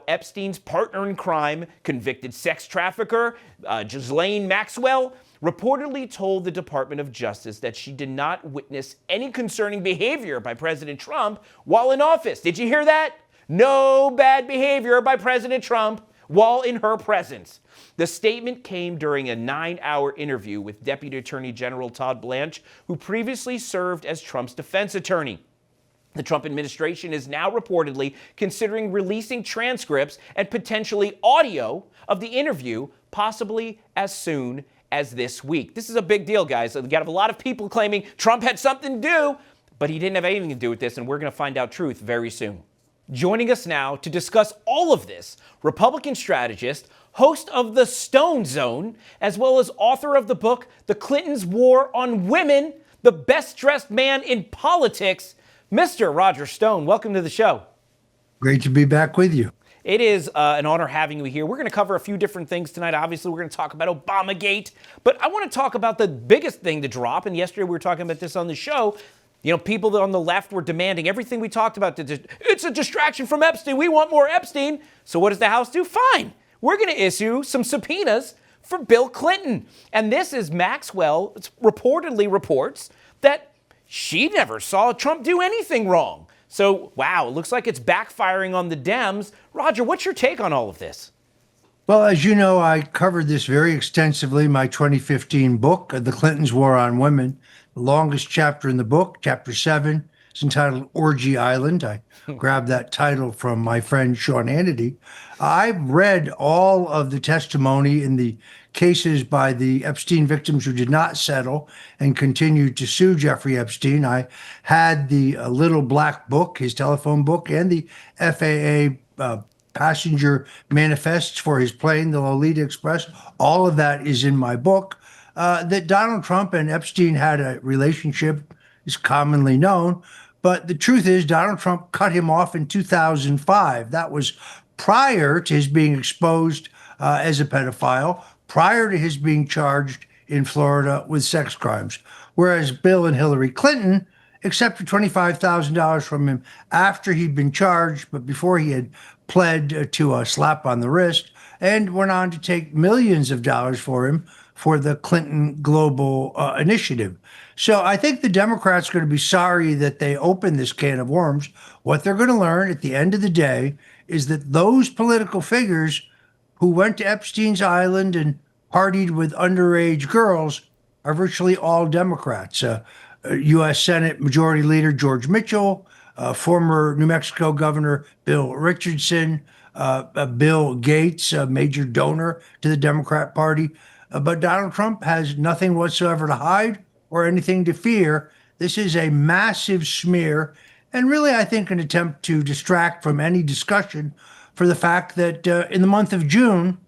Epstein's partner in crime, convicted sex trafficker Ghislaine Maxwell, reportedly told the Department of Justice that she did not witness any concerning behavior by President Trump while in office. Did you hear that? No bad behavior by President Trump while in her presence. The statement came during a 9-hour interview with Deputy Attorney General Todd Blanche, who previously served as Trump's defense attorney. The Trump administration is now reportedly considering releasing transcripts and potentially audio of the interview, possibly as soon as this week. This is a big deal, guys. We got a lot of people claiming Trump had something to do, but he didn't have anything to do with this, and we're going to find out truth very soon. Joining us now to discuss all of this, Republican strategist, host of the Stone Zone, as well as author of the book, The Clintons' War on Women, the best-dressed man in politics, Mr. Roger Stone. Welcome to the show. Great to be back with you. It is an honor having you here. We're going to cover a few different things tonight. Obviously, we're going to talk about Obamagate, but I want to talk about the biggest thing to drop, and yesterday we were talking about this on the show. You know, people on the left were demanding everything we talked about. It's a distraction from Epstein. We want more Epstein. So what does the House do? Fine. We're going to issue some subpoenas for Bill Clinton. And this is Maxwell reportedly reports that she never saw Trump do anything wrong. So, wow, it looks like it's backfiring on the Dems. Roger, what's your take on all of this? Well, as you know, I covered this very extensively in my 2015 book, The Clintons' War on Women. The longest chapter in the book, chapter 7, is entitled Orgy Island. I grabbed that title from my friend Sean Hannity. I've read all of the testimony in the cases by the Epstein victims who did not settle and continued to sue Jeffrey Epstein. I had the little black book, his telephone book, and the FAA passenger manifests for his plane, the Lolita Express. All of that is in my book. That Donald Trump and Epstein had a relationship is commonly known, but the truth is Donald Trump cut him off in 2005. That was prior to his being exposed as a pedophile, prior to his being charged in Florida with sex crimes, whereas Bill and Hillary Clinton accepted $25,000 from him after he'd been charged, but before he had pled to a slap on the wrist, and went on to take millions of dollars for him for the Clinton Global Initiative. So I think the Democrats are going to be sorry that they opened this can of worms. What they're going to learn at the end of the day is that those political figures who went to Epstein's Island and partied with underage girls are virtually all Democrats. U.S. Senate Majority Leader George Mitchell, former New Mexico Governor Bill Richardson, Bill Gates, a major donor to the Democrat Party. But Donald Trump has nothing whatsoever to hide or anything to fear. This is a massive smear, and really, I think, an attempt to distract from any discussion for the fact that in the month of June,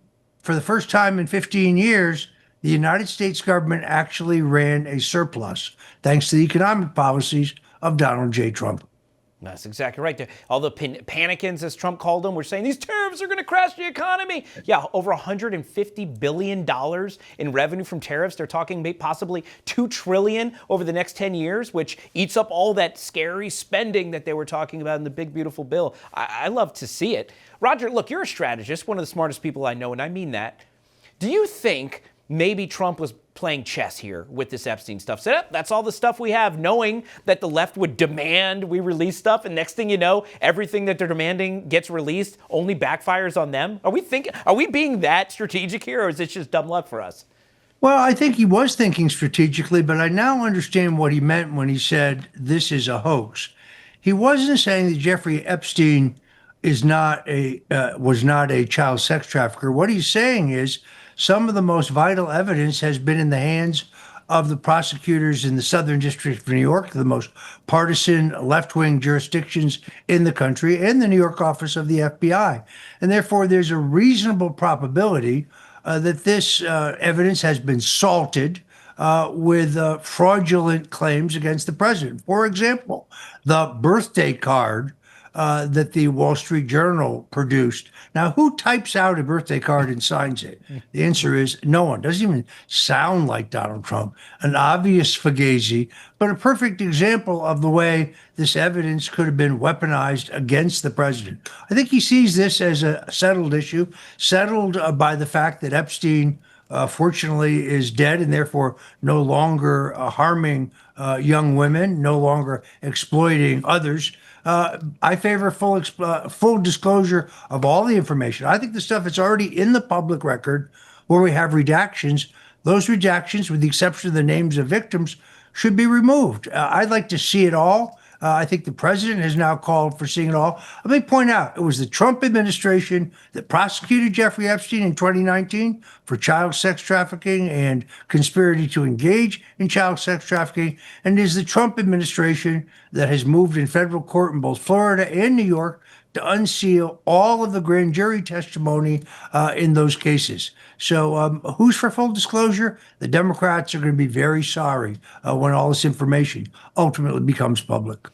for the first time in 15 years, the United States government actually ran a surplus, thanks to the economic policies of Donald J. Trump. That's exactly right. All the panicans, as Trump called them, were saying these tariffs are going to crash the economy. Yeah, over $150 billion in revenue from tariffs. They're talking possibly $2 trillion over the next 10 years, which eats up all that scary spending that they were talking about in the big, beautiful bill. I love to see it. Roger, look, you're a strategist, one of the smartest people I know, and I mean that. Do you think maybe Trump was playing chess here with this Epstein stuff? So that's all the stuff we have, knowing that the left would demand we release stuff, and next thing you know, everything that they're demanding gets released, only backfires on them. Are we being that strategic here, or is this just dumb luck for us? Well, I think he was thinking strategically, but I now understand what he meant when he said this is a hoax. He wasn't saying that Jeffrey Epstein was not a child sex trafficker. What he's saying is some of the most vital evidence has been in the hands of the prosecutors in the Southern District of New York, the most partisan left-wing jurisdictions in the country, and the New York office of the FBI. And therefore, there's a reasonable probability that this evidence has been salted with fraudulent claims against the president. For example, the birthday card that the Wall Street Journal produced. Now, who types out a birthday card and signs it? The answer is no one. Doesn't even sound like Donald Trump. An obvious fugazi, but a perfect example of the way this evidence could have been weaponized against the president. I think he sees this as a settled issue, settled by the fact that Epstein, fortunately, is dead and therefore no longer harming young women, no longer exploiting others. I favor full disclosure of all the information. I think the stuff that's already in the public record, where we have redactions, those redactions, with the exception of the names of victims, should be removed. I'd like to see it all. I think the president has now called for seeing it all. Let me point out, it was the Trump administration that prosecuted Jeffrey Epstein in 2019 for child sex trafficking and conspiracy to engage in child sex trafficking. And it is the Trump administration that has moved in federal court in both Florida and New York to unseal all of the grand jury testimony in those cases. So who's for full disclosure? The Democrats are going to be very sorry when all this information ultimately becomes public.